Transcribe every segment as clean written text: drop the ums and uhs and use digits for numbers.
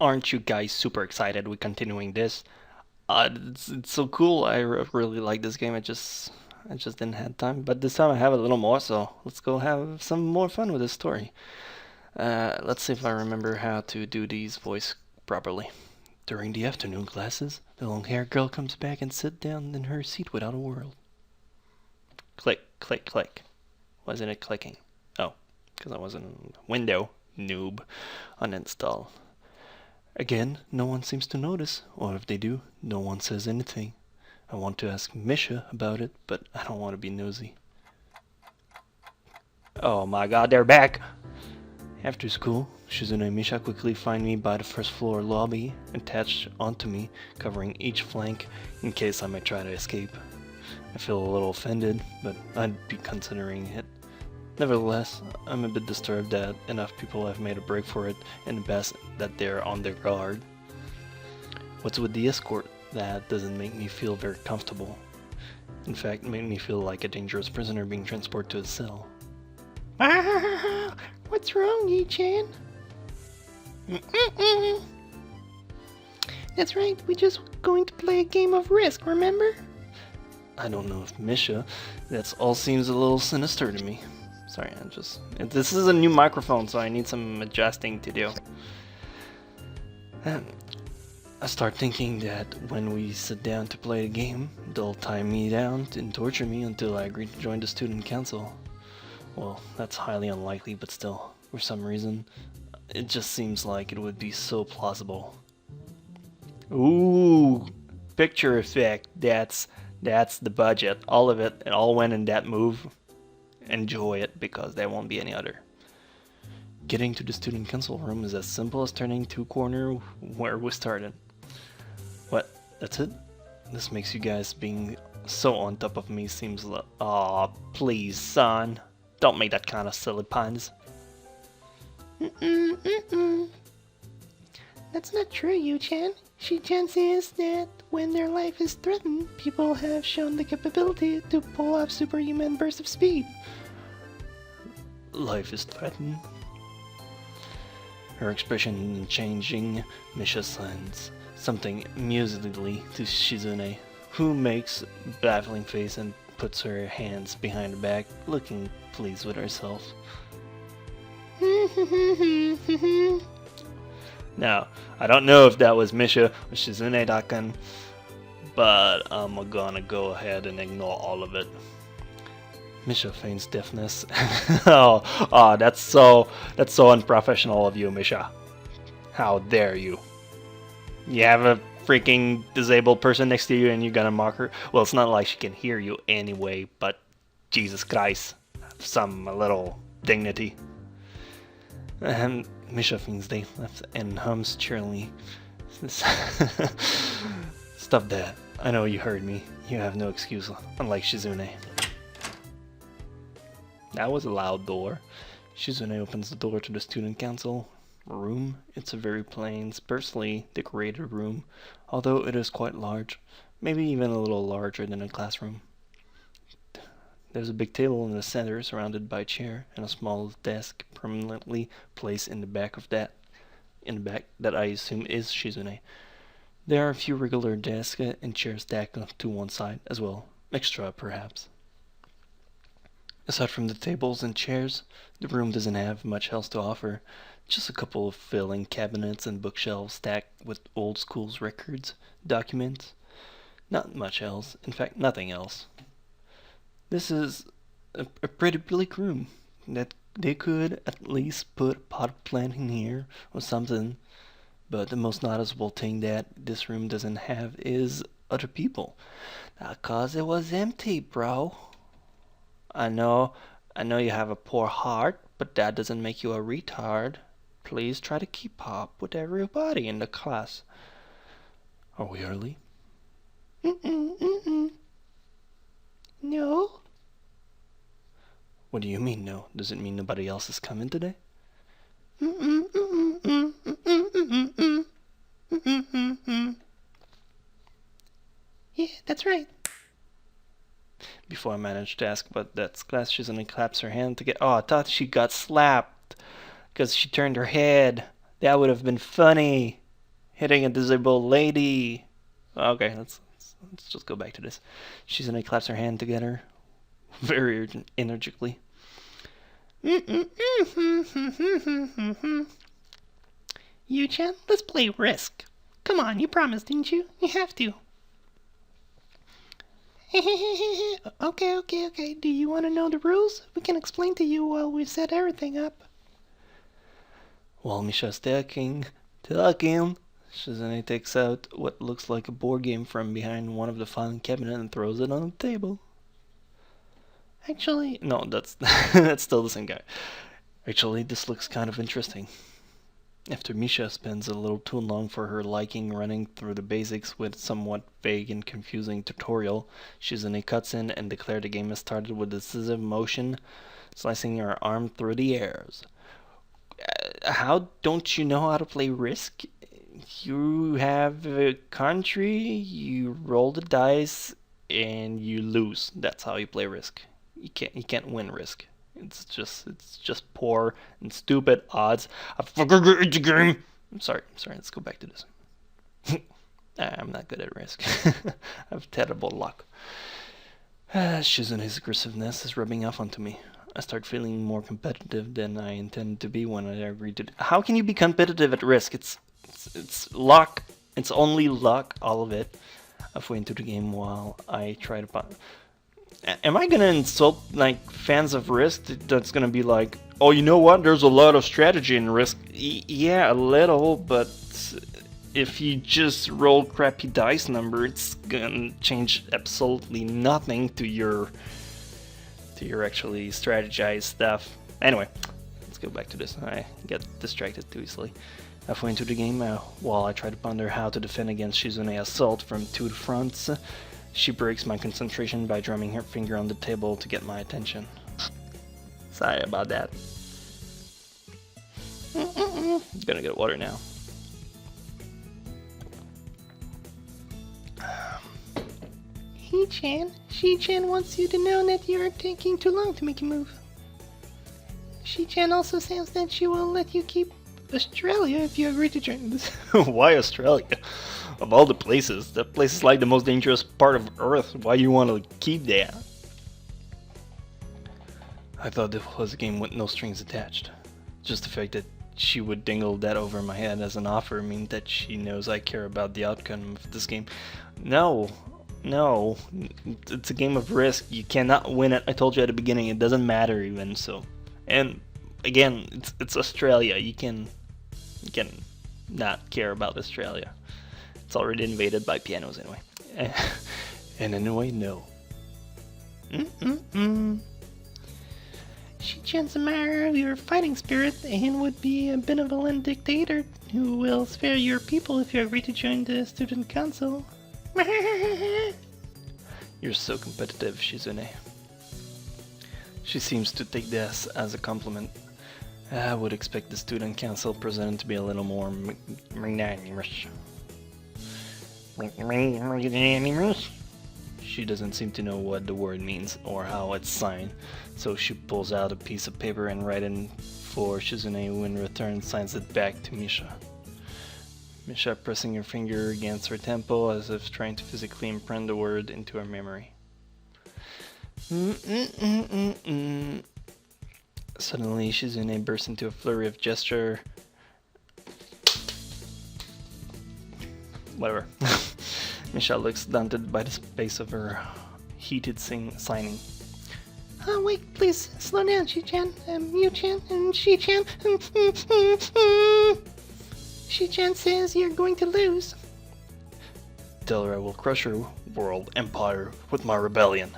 Aren't you guys super excited we're continuing this? It's so cool. Really like this game. I just didn't have time, but this time I have a little more. So let's go have some more fun with this story. Let's see if I remember how to do these voice properly. During the afternoon classes, the long-haired girl comes back and sits down in her seat without a word. Click, click, click. Wasn't it clicking? Oh, because I wasn't window noob uninstall. Again, no one seems to notice, or if they do, no one says anything. I want to ask Misha about it, but I don't want to be nosy. Oh my god, they're back! After school, Shizune and Misha quickly find me by the first floor lobby, attached onto me, covering each flank in case I might try to escape. I feel a little offended, but I'd be considering it. Nevertheless, I'm a bit disturbed that enough people have made a break for it and the best that they're on their guard. What's with the escort? That doesn't make me feel very comfortable. In fact, it made me feel like a dangerous prisoner being transported to a cell. Ah, what's wrong, Yi-chan? That's right, we're just going to play a game of Risk, remember? I don't know if Misha, that all seems a little sinister to me. Sorry, this is a new microphone, so I need some adjusting to do. I start thinking that when we sit down to play a game, they'll tie me down and torture me until I agree to join the student council. Well, that's highly unlikely, but still, for some reason, it just seems like it would be so plausible. Ooh, picture effect, that's the budget. All of it all went in that move. Enjoy it, because there won't be any other. Getting to the student council room is as simple as turning to corner where we started. What? That's it? This makes you guys being so on top of me seems like... Aw, please, son. Don't make that kind of silly puns. That's not true, Yu-chan. Shi-chan says that when their life is threatened, people have shown the capability to pull off superhuman bursts of speed. Life is threatened? Her expression changing, Misha sends something amusedly to Shizune, who makes baffling face and puts her hands behind her back, looking pleased with herself. Now, I don't know if that was Misha or Shizune-dakan, but I'm gonna go ahead and ignore all of it. Misha feigns deafness. That's so unprofessional of you, Misha. How dare you? You have a freaking disabled person next to you and you're gonna mock her? Well, it's not like she can hear you anyway, but Jesus Christ, have some little dignity. And Misha feigns they left and hums cheerily. Stop that. I know you heard me. You have no excuse, unlike Shizune. That was a loud door. Shizune opens the door to the student council room. It's a very plain, sparsely decorated room, although it is quite large, maybe even a little larger than a classroom. There's a big table in the center, surrounded by a chair, and a small desk permanently placed in the back that I assume is Shizune. There are a few regular desks and chairs stacked to one side as well, extra perhaps. Aside from the tables and chairs, the room doesn't have much else to offer. Just a couple of filing cabinets and bookshelves stacked with old school records, documents. Not much else. In fact, nothing else. This is a pretty bleak room. That they could at least put a potted plant in here or something. But the most noticeable thing that this room doesn't have is other people. Cause it was empty, bro. I know you have a poor heart, but that doesn't make you a retard. Please try to keep up with everybody in the class. Are we early? No. What do you mean, no? Does it mean nobody else is coming today? Yeah, that's right. Before I managed to ask about that class, Shizune claps her hand to get... Oh, I thought she got slapped because she turned her head. That would have been funny. Hitting a disabled lady. Okay, let's just go back to this. Shizune claps her hand together, very energically. Yu-chan, let's play Risk. Come on, you promised, didn't you? You have to. Okay. Do you want to know the rules? We can explain to you while we set everything up. While Misha's talking, Shizune takes out what looks like a board game from behind one of the filing cabinet and throws it on the table. Actually, no, that's that's still the same guy. Actually, this looks kind of interesting. After Misha spends a little too long for her liking running through the basics with somewhat vague and confusing tutorial, Shizune cuts in and declares the game has started with a decisive motion, slicing her arm through the airs. How don't you know how to play Risk? You have a country, you roll the dice, and you lose. That's how you play Risk. You can't win Risk. It's just poor and stupid odds. I forgot the game. I'm sorry. Let's go back to this. I'm not good at Risk. I have terrible luck. Shizune's aggressiveness is rubbing off onto me. I start feeling more competitive than I intend to be when I agreed to. How can you be competitive at Risk? It's luck. It's only luck, all of it. Halfway into the game while I try to. Am I gonna insult like fans of Risk? That's gonna be like, oh, you know what? There's a lot of strategy in Risk. Yeah, a little, but if you just roll crappy dice number, it's gonna change absolutely nothing to your actually strategized stuff. Anyway, let's go back to this. I get distracted too easily. Halfway into the game, while I try to ponder how to defend against Shizune assault from two fronts, she breaks my concentration by drumming her finger on the table to get my attention. Sorry about that. Gonna get water now. She-chan wants you to know that you're taking too long to make a move. She-chan also says that she will let you keep Australia if you agree to join this. Why Australia? Of all the places, that place is like the most dangerous part of Earth. Why you want to keep that? I thought this was a game with no strings attached. Just the fact that she would dingle that over my head as an offer means that she knows I care about the outcome of this game. No, it's a game of Risk. You cannot win it. I told you at the beginning, it doesn't matter even so. And again, it's Australia. You can not care about Australia. It's already invaded by pianos anyway. And anyway, no. She-chan's admirer of your fighting spirit and would be a benevolent dictator who will spare your people if you agree to join the student council. You're so competitive, Shizune. She seems to take this as a compliment. I would expect the student council president to be a little more magnanimous. She doesn't seem to know what the word means or how it's signed, so she pulls out a piece of paper and writes in for Shizune, who in return signs it back to Misha. Misha pressing her finger against her temple as if trying to physically imprint the word into her memory. Suddenly, Shizune bursts into a flurry of gesture. Whatever. Misha looks daunted by the space of her heated signing. Oh, wait, please, slow down, Shi-chan, Yu-chan, and Shi-chan. Shi-chan says you're going to lose. Tell her I will crush her world empire with my rebellion.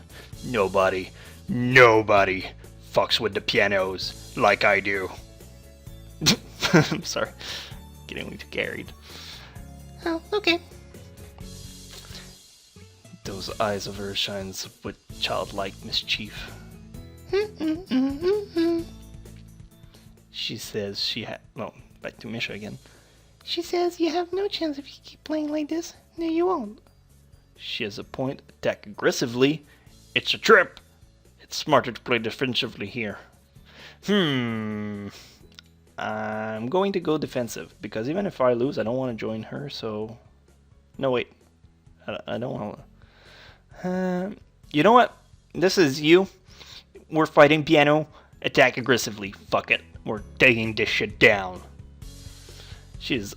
Nobody fucks with the pianos like I do. I'm sorry, getting way too carried. Oh, okay. Those eyes of hers shines with childlike mischief. She says back to Misha again. She says you have no chance if you keep playing like this. No, you won't. She has a point. Attack aggressively. It's a trip. It's smarter to play defensively here. I'm going to go defensive, because even if I lose, I don't want to join her, so... No, wait. I don't want to... you know what? This is you. We're fighting piano. Attack aggressively. Fuck it. We're taking this shit down. She's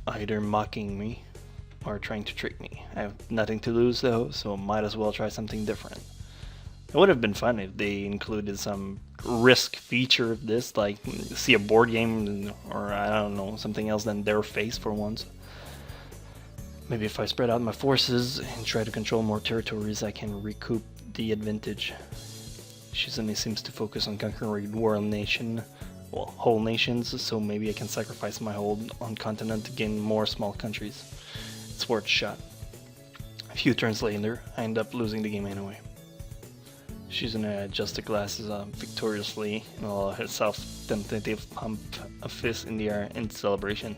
either mocking me or trying to trick me. I have nothing to lose though, so might as well try something different. It would have been fun if they included some risk feature of this, like see a board game or I don't know, something else than their face for once. Maybe if I spread out my forces and try to control more territories, I can recoup the advantage. Shizune seems to focus on conquering world nation, well, whole nations, so maybe I can sacrifice my hold on continent to gain more small countries. It's worth a shot. A few turns later, I end up losing the game anyway. Shizune adjusts the glasses victoriously and allow herself tentative pump a fist in the air in celebration.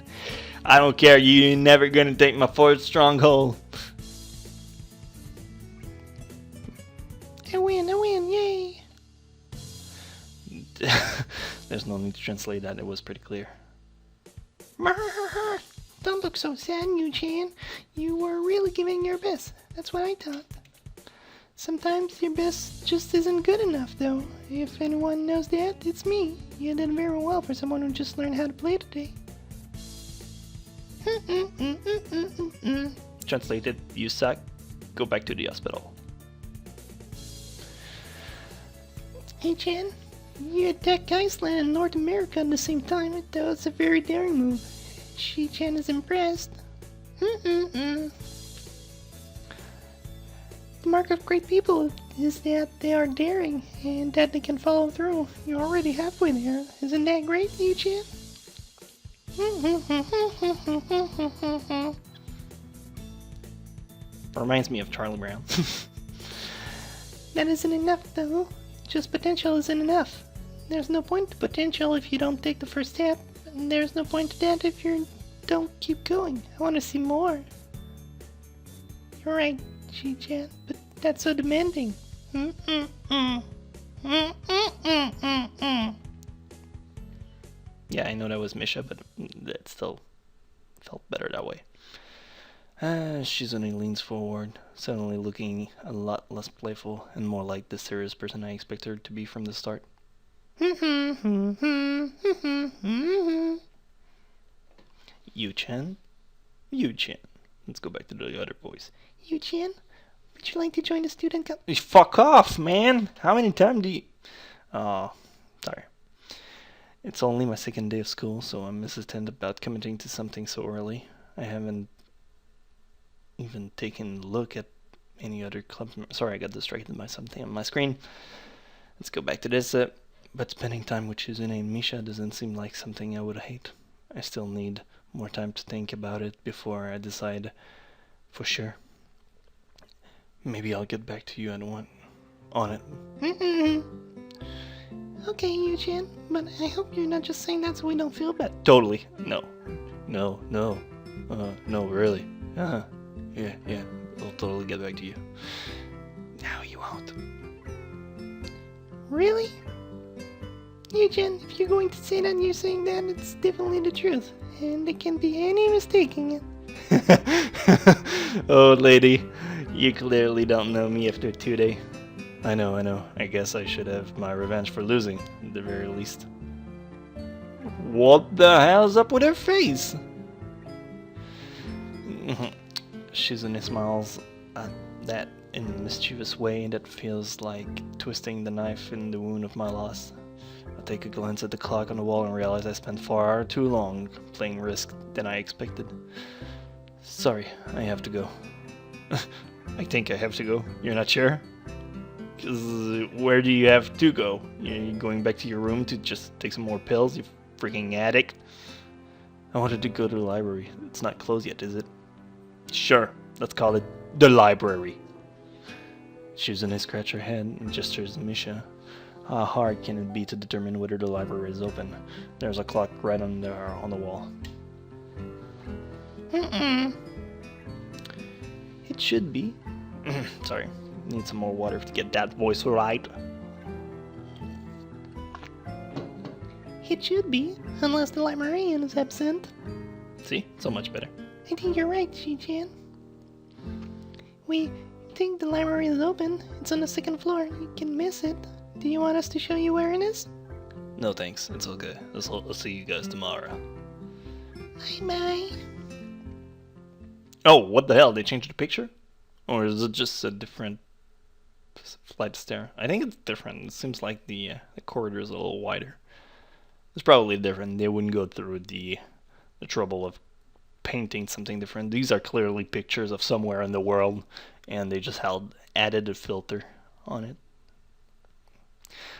I don't care, you're never gonna take my fourth stronghold. I win, yay! There's no need to translate that, it was pretty clear. Don't look so sad, Yu-chan. You were really giving your best. That's what I thought. Sometimes your best just isn't good enough, though. If anyone knows that, it's me. You did very well for someone who just learned how to play today. Translated, you suck. Go back to the hospital. Hey, Chan. You attacked Iceland and North America at the same time. I thought it's a very daring move. Shi-chan is impressed. The mark of great people is that they are daring and that they can follow through. You're already halfway there. Isn't that great, Yu-chan? Reminds me of Charlie Brown. That isn't enough, though. Just potential isn't enough. There's no point to potential if you don't take the first step, and there's no point to that if you don't keep going. I want to see more. You're right, Shi-chan, but that's so demanding. Yeah, I know that was Misha, but that still felt better that way. Shizune leans forward, suddenly looking a lot less playful and more like the serious person I expected her to be from the start. Yu-chan? Yu-chan. Let's go back to the other voice. Yu-chan, would you like to join the student Fuck off, man! How many times do you... Oh, sorry. It's only my second day of school, so I'm hesitant about committing to something so early. I haven't even taken a look at any other club. Sorry, I got distracted by something on my screen. Let's go back to this. But spending time with Shizune and Misha doesn't seem like something I would hate. I still need more time to think about it before I decide for sure. Maybe I'll get back to you on it. Okay, Yu-chan, but I hope you're not just saying that so we don't feel bad. Totally. No, really. Yeah, I'll totally get back to you. No, you won't. Really? Yu-chan, if you're going to say that and you're saying that, it's definitely the truth. And there can't be any mistaking it. Old lady, you clearly don't know me after 2 days. I know. I guess I should have my revenge for losing, at the very least. What the hell's up with her face? Shizune smiles at that in a mischievous way that feels like twisting the knife in the wound of my loss. I take a glance at the clock on the wall and realize I spent far too long playing Risk than I expected. Sorry, I have to go. I think I have to go. You're not sure? 'Cause where do you have to go? You're going back to your room to just take some more pills, you freaking addict? I wanted to go to the library. It's not closed yet, is it? Sure, let's call it the library. Shizune scratches her head and gestures to Misha. How hard can it be to determine whether the library is open? There's a clock right on the wall. It should be. Sorry, need some more water to get that voice right. It should be, unless the librarian is absent. See? So much better. I think you're right, Shi-chan. We think the library is open. It's on the second floor. You can miss it. Do you want us to show you where it is? No thanks, it's okay. I'll see you guys tomorrow. Bye-bye. Oh, what the hell? They changed the picture? Or is it just a different flight of stair? I think it's different. It seems like the corridor is a little wider. It's probably different. They wouldn't go through the trouble of painting something different. These are clearly pictures of somewhere in the world, and they just added a filter on it.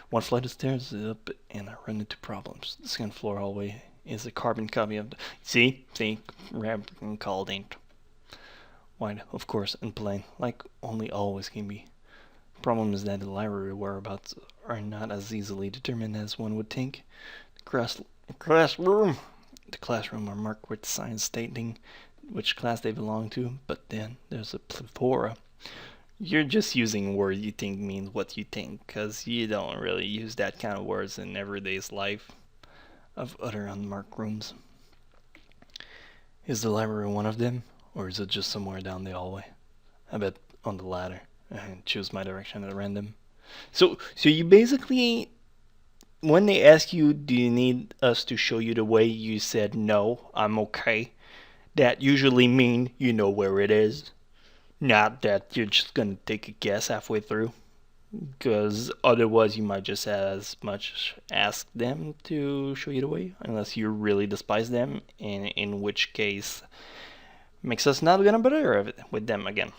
One flight of stairs is up, and I run into problems. The second floor hallway is a carbon copy of the... See? Called ain't. Wide, of course, and plain, like only always can be. Problem is that the library whereabouts are not as easily determined as one would think. The classroom are marked with signs stating which class they belong to, but then there's a plethora. You're just using words you think means what you think, because you don't really use that kind of words in everyday's life of other unmarked rooms. Is the library one of them, or is it just somewhere down the hallway? I bet on the latter, and choose my direction at random. So you basically, when they ask you, do you need us to show you the way, you said, no, I'm okay. That usually mean you know where it is. Not that you're just gonna take a guess halfway through, because otherwise you might just as much ask them to show you the way, unless you really despise them, and in which case makes us not gonna bother with them again.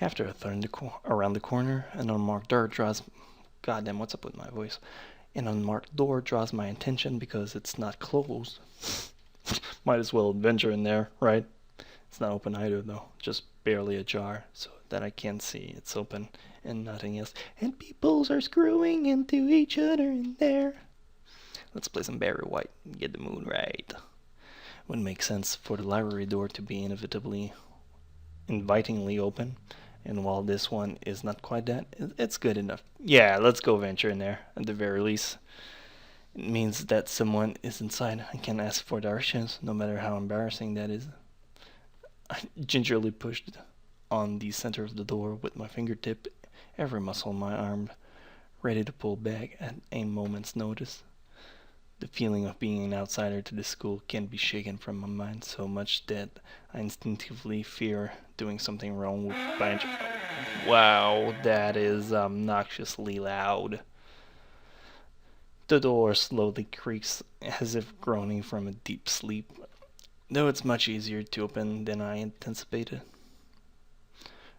After I turn around the corner, an unmarked door draws... Goddamn, what's up with my voice? An unmarked door draws my attention because it's not closed. Might as well venture in there, right? It's not open either, though, just barely ajar, so that I can see it's open and nothing else. And peoples are screwing into each other in there. Let's play some Barry White and get the mood right. Would make sense for the library door to be invitingly open, and while this one is not quite that, it's good enough. Yeah, let's go venture in there, at the very least. It means that someone is inside and can ask for directions, no matter how embarrassing that is. I gingerly pushed on the center of the door with my fingertip, every muscle in my arm ready to pull back at a moment's notice. The feeling of being an outsider to this school can't be shaken from my mind so much that I instinctively fear doing something wrong with Wow, that is obnoxiously loud. The door slowly creaks as if groaning from a deep sleep, though it's much easier to open than I anticipated.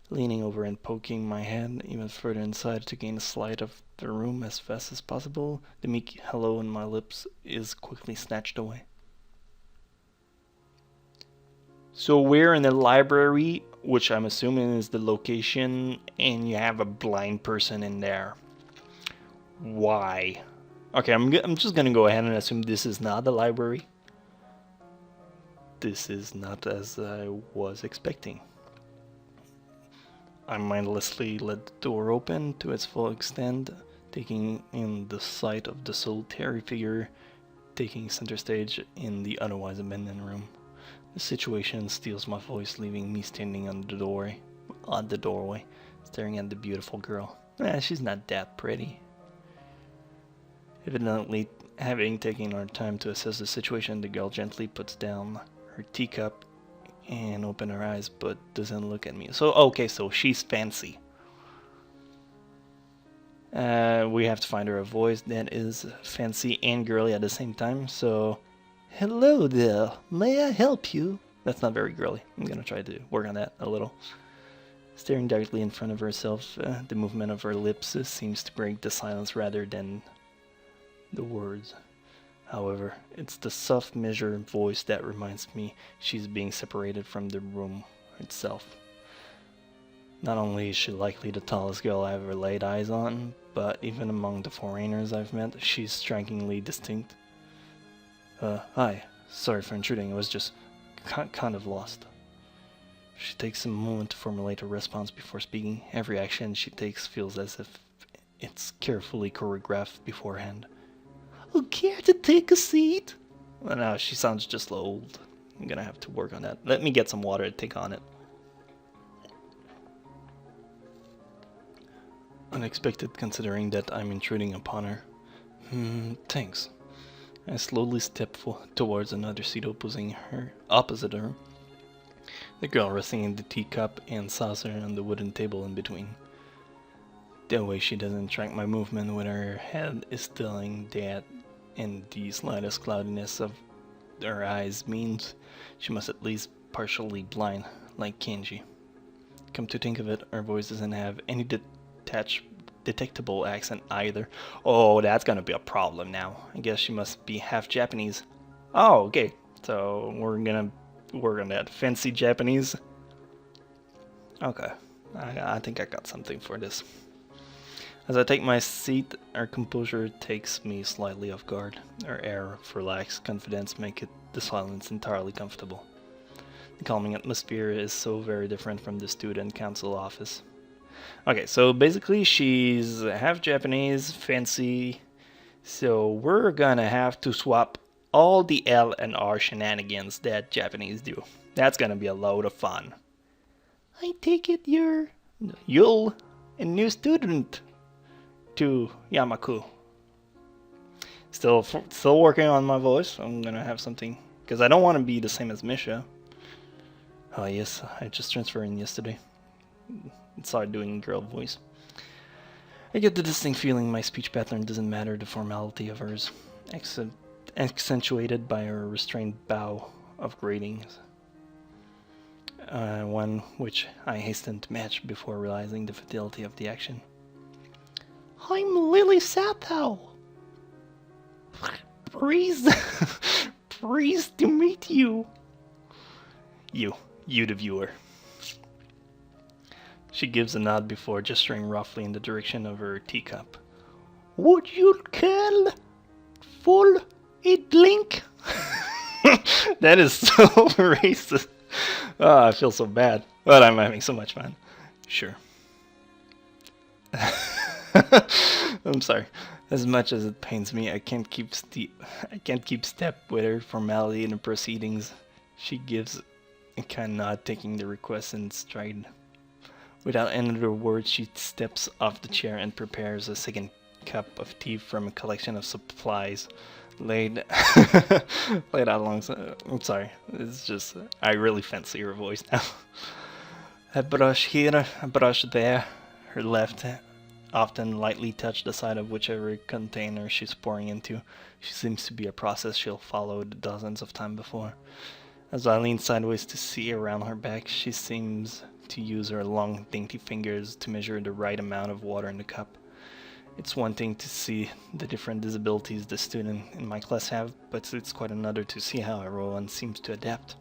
Leaning over and poking my head even further inside to gain a sight of the room as fast as possible, the meek hello on my lips is quickly snatched away. So we're in a library, which I'm assuming is the location, and you have a blind person in there. Why? Okay, I'm just gonna go ahead and assume this is not the library. This is not as I was expecting. I mindlessly let the door open to its full extent, taking in the sight of the solitary figure taking center stage in the otherwise abandoned room. The situation steals my voice, leaving me standing on the doorway, staring at the beautiful girl. She's not that pretty. Evidently, having taken our time to assess the situation, the girl gently puts down her teacup and opens her eyes, but doesn't look at me. So, okay, so she's fancy. We have to find her a voice that is fancy and girly at the same time. So, hello there, may I help you? That's not very girly. I'm gonna try to work on that a little. Staring directly in front of herself, the movement of her lips seems to break the silence rather than the words. However, it's the soft measured voice that reminds me she's being separated from the room itself. Not only is she likely the tallest girl I ever laid eyes on, but even among the foreigners I've met, she's strikingly distinct. Hi. Sorry for intruding, I was just kind of lost. She takes a moment to formulate a response before speaking. Every action she takes feels as if it's carefully choreographed beforehand. Care to take a seat? Well, no, she sounds just old. I'm gonna have to work on that. Let me get some water to take on it. Unexpected considering that I'm intruding upon her. Thanks. I slowly step towards another seat opposite her. The girl resting in the teacup and saucer on the wooden table in between. The way she doesn't track my movement with her head is telling that, and the slightest cloudiness of her eyes means she must at least partially blind, like Kenji. Come to think of it, her voice doesn't have any detectable accent either. Oh, that's gonna be a problem now. I guess she must be half Japanese. Oh, okay. So we're gonna work on that fancy Japanese. Okay, I think I got something for this. As I take my seat, her composure takes me slightly off guard. Her air of relaxed confidence makes the silence entirely comfortable. The calming atmosphere is so very different from the student council office. Okay, so basically she's half Japanese, fancy, so we're gonna have to swap all the L and R shenanigans that Japanese do. That's gonna be a load of fun. I take it you're A new student to Yamaku. Still working on my voice. I'm gonna have something, because I don't want to be the same as Misha. Oh yes, I just transferred in yesterday. Started doing girl voice. I get the distinct feeling my speech pattern doesn't matter the formality of hers, accentuated by her restrained bow of greetings. One which I hasten to match before realizing the futility of the action. I'm Lily Sato. Pleased to meet you. You the viewer. She gives a nod before gesturing roughly in the direction of her teacup. Would you call full a drink? That is so racist. Oh, I feel so bad, but I'm having so much fun. Sure. I'm sorry. As much as it pains me, I can't keep step with her formality in the proceedings. She gives a kind nod, taking the request in stride. Without another word, she steps off the chair and prepares a second cup of tea from a collection of supplies laid out alongside. I'm sorry. It's just I really fancy her voice now. A brush here, a brush there. Her left often lightly touch the side of whichever container she's pouring into. She seems to be a process she'll follow dozens of times before. As I lean sideways to see around her back, she seems to use her long, dainty fingers to measure the right amount of water in the cup. It's one thing to see the different disabilities the students in my class have, but it's quite another to see how everyone seems to adapt.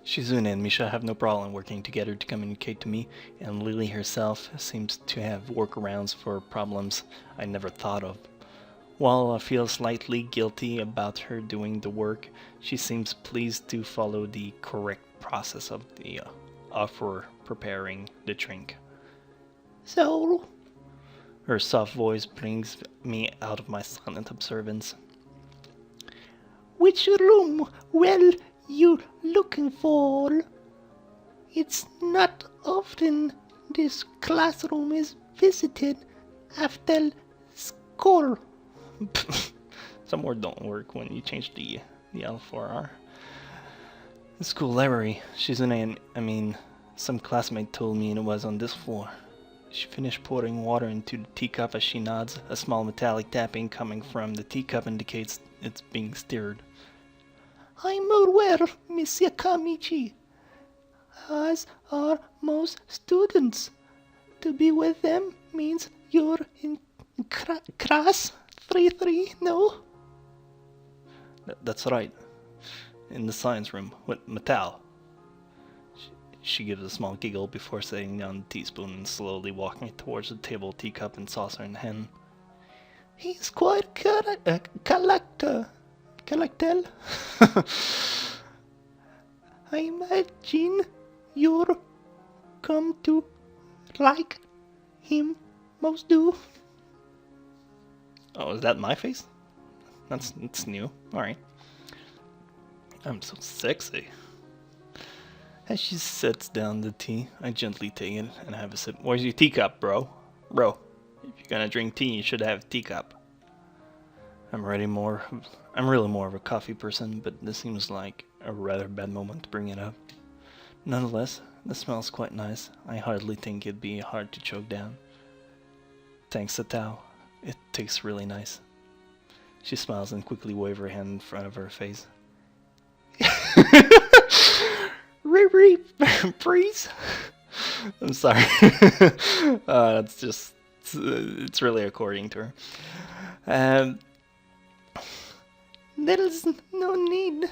Shizune and Misha have no problem working together to communicate to me, and Lily herself seems to have workarounds for problems I never thought of. While I feel slightly guilty about her doing the work, she seems pleased to follow the correct process of preparing the drink. So, her soft voice brings me out of my silent observance. Which room you looking for? It's not often this classroom is visited after school. Some words don't work when you change the L for R. The school library. Some classmate told me it was on this floor. She finished pouring water into the teacup as she nods. A small metallic tapping coming from the teacup indicates it's being stirred. I'm aware, Miss Yakamichi, as are most students. To be with them means you're in class 3-3, no? That's right. In the science room with Metal. She gives a small giggle before setting down the teaspoon and slowly walking towards the table, teacup and saucer in hand. He's quite character. I imagine you're come to like him most do. Oh, is that my face? That's new. Alright. I'm so sexy. As she sets down the tea, I gently take it and have a sip. Where's your teacup, bro? Bro, if you're gonna drink tea, you should have a teacup. I'm really more of a coffee person, but this seems like a rather bad moment to bring it up. Nonetheless, the smell's quite nice. I hardly think it'd be hard to choke down. Thanks, Satao. It tastes really nice. She smiles and quickly waves her hand in front of her face. Riri, please. I'm sorry. It's really according to her. There's no need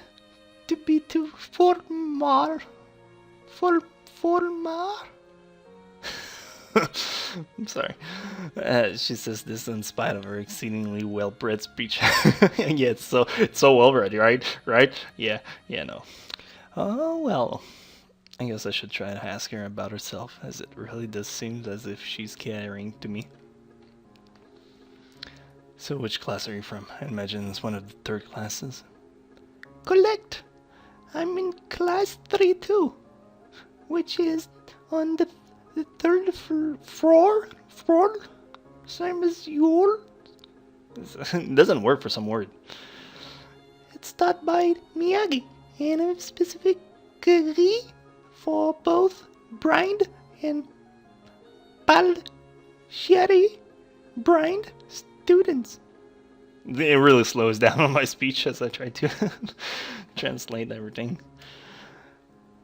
to be too formal. Formal? I'm sorry. She says this in spite of her exceedingly well-bred speech. Yeah, it's so well-bred, right? Right? Yeah, no. Oh, well. I guess I should try to ask her about herself, as it really does seem as if she's catering to me. So which class are you from? I imagine it's one of the third classes. Correct. I'm in class 3 too, which is on the third floor, same as yours. It doesn't work for some word. It's taught by Miyagi, and I'm specifically for both blind and partially blind students. It really slows down on my speech as I try to translate everything.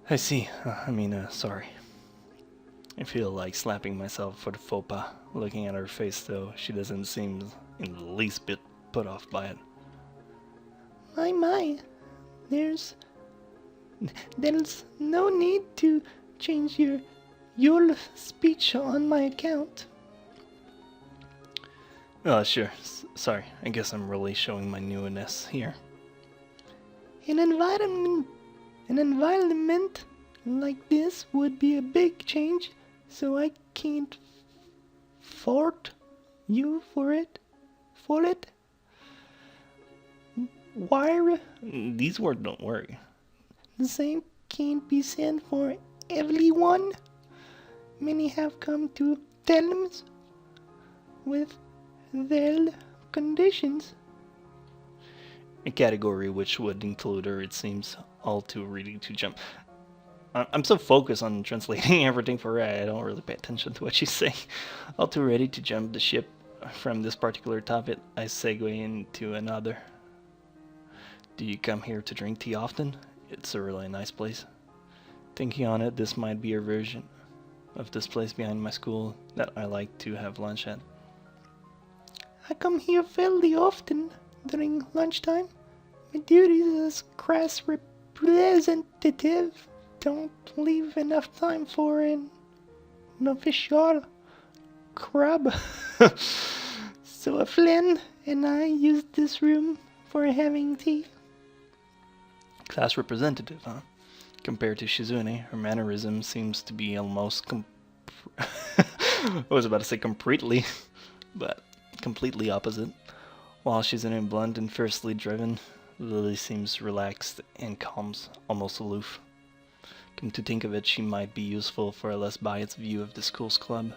I see. Sorry. I feel like slapping myself for the faux pas. Looking at her face, though, she doesn't seem in the least bit put off by it. My. There's no need to change your speech on my account. Oh, sure. Sorry. I guess I'm really showing my newness here. An environment like this would be a big change, so I can't fault you for it. Why? These words don't work. The same can't be said for everyone. Many have come to terms with their conditions. A category which would include her, it seems, all too ready to jump. I'm so focused on translating everything for her, I don't really pay attention to what she's saying. All too ready to jump the ship from this particular topic, I segue into another. Do you come here to drink tea often? It's a really nice place. Thinking on it, this might be a version of this place behind my school that I like to have lunch at. I come here fairly often during lunchtime. My duties as class representative don't leave enough time for an official crab. So Flynn and I use this room for having tea. Class representative, huh? Compared to Shizune, her mannerism seems to be almost I was about to say completely, but completely opposite. While Shizune blunt and fiercely driven, Lily seems relaxed and calm, almost aloof. Come to think of it, she might be useful for a less biased view of the school's club.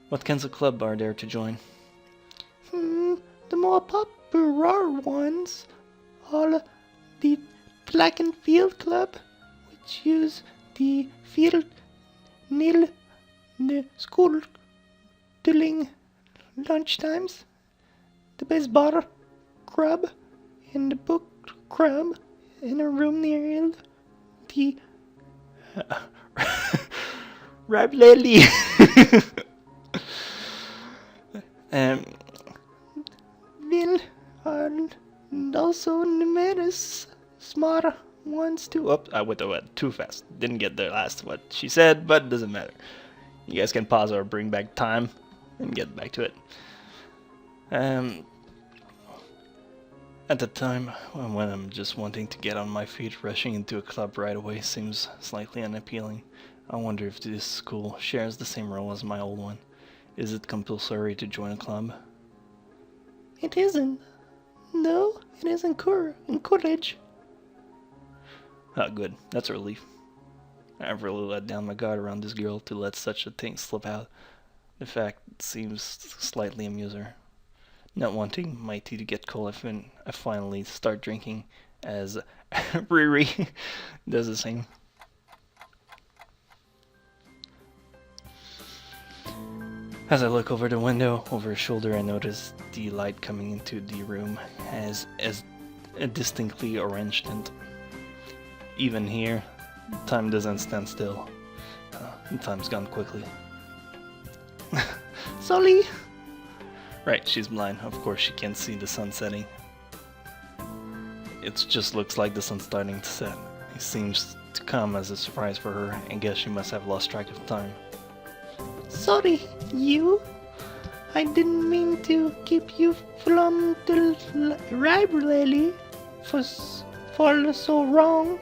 What kinds of club are there to join? The more popular ones are the Track and Field Club, which use the field near the school during lunchtimes, the baseball club, and the book club in a room near the Rableli. Will and also numerous smart ones too. Whoops, I went too fast. Didn't get the last what she said, but it doesn't matter. You guys can pause or bring back time and get back to it. At the time, when I'm just wanting to get on my feet, rushing into a club right away seems slightly unappealing. I wonder if this school shares the same role as my old one. Is it compulsory to join a club? It isn't. No, it is encourage. Ah, good. That's a relief. I've really let down my guard around this girl to let such a thing slip out. The fact seems slightly amusing her. Not wanting my tea to get cold, I finally start drinking as Riri does the same. As I look over the window, over her shoulder, I notice the light coming into the room as a distinctly orange tint. Even here, time doesn't stand still. Time's gone quickly. Sorry. Right, she's blind. Of course she can't see the sun setting. It just looks like the sun's starting to set. It seems to come as a surprise for her, and guess she must have lost track of time. Sorry, you. I didn't mean to keep you from the library for so wrong.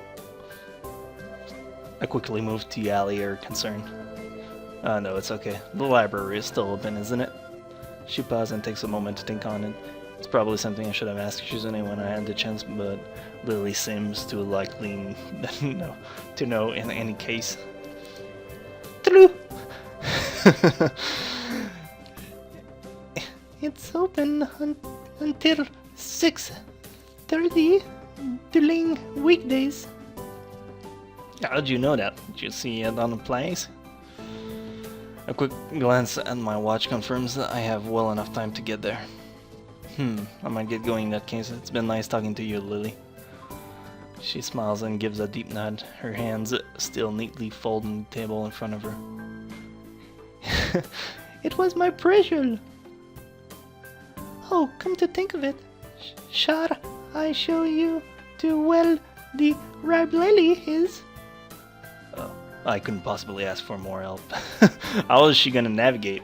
I quickly moved to Yali, her concerned. No, it's okay. The library is still open, isn't it? She pauses and takes a moment to think on it. It's probably something I should have asked Shizune when I had the chance, but Lily seems too likely to know in any case. True. It's open until 6:30 during weekdays. How'd you know that? Did you see it on the place? A quick glance at my watch confirms that I have well enough time to get there. I might get going in that case. It's been nice talking to you, Lily. She smiles and gives a deep nod, her hands still neatly folded on the table in front of her. It was my pleasure. Oh, come to think of it, shall I show you to well the library is? I couldn't possibly ask for more help. How is she gonna navigate?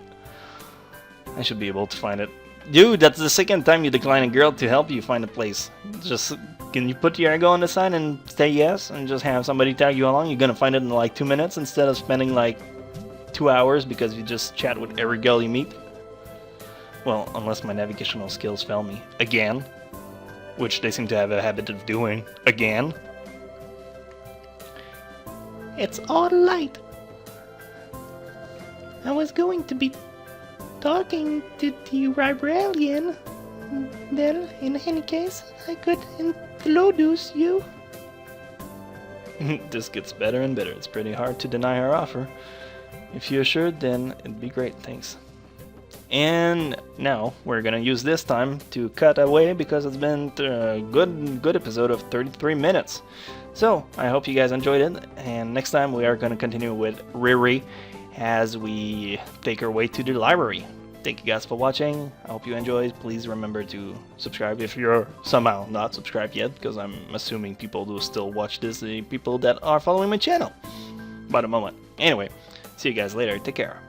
I should be able to find it. Dude, that's the second time you decline a girl to help you find a place. Just, can you put your ego on the side and say yes and just have somebody tag you along? You're gonna find it in like 2 minutes instead of spending like 2 hours because you just chat with every girl you meet? Well, unless my navigational skills fail me. Again. Which they seem to have a habit of doing. Again. It's all light. I was going to be talking to the librarian. Then, in any case, I could introduce you. This gets better and better. It's pretty hard to deny her offer. If you're sure, then it'd be great, thanks. And now we're gonna use this time to cut away because it's been a good episode of 33 minutes. So I hope you guys enjoyed it, and next time we are gonna continue with Riri as we take our way to the library. Thank you guys for watching. I hope you enjoyed. Please remember to subscribe if you're somehow not subscribed yet, because I'm assuming people who still watch this, the people that are following my channel by the moment. Anyway, see you guys later. Take care.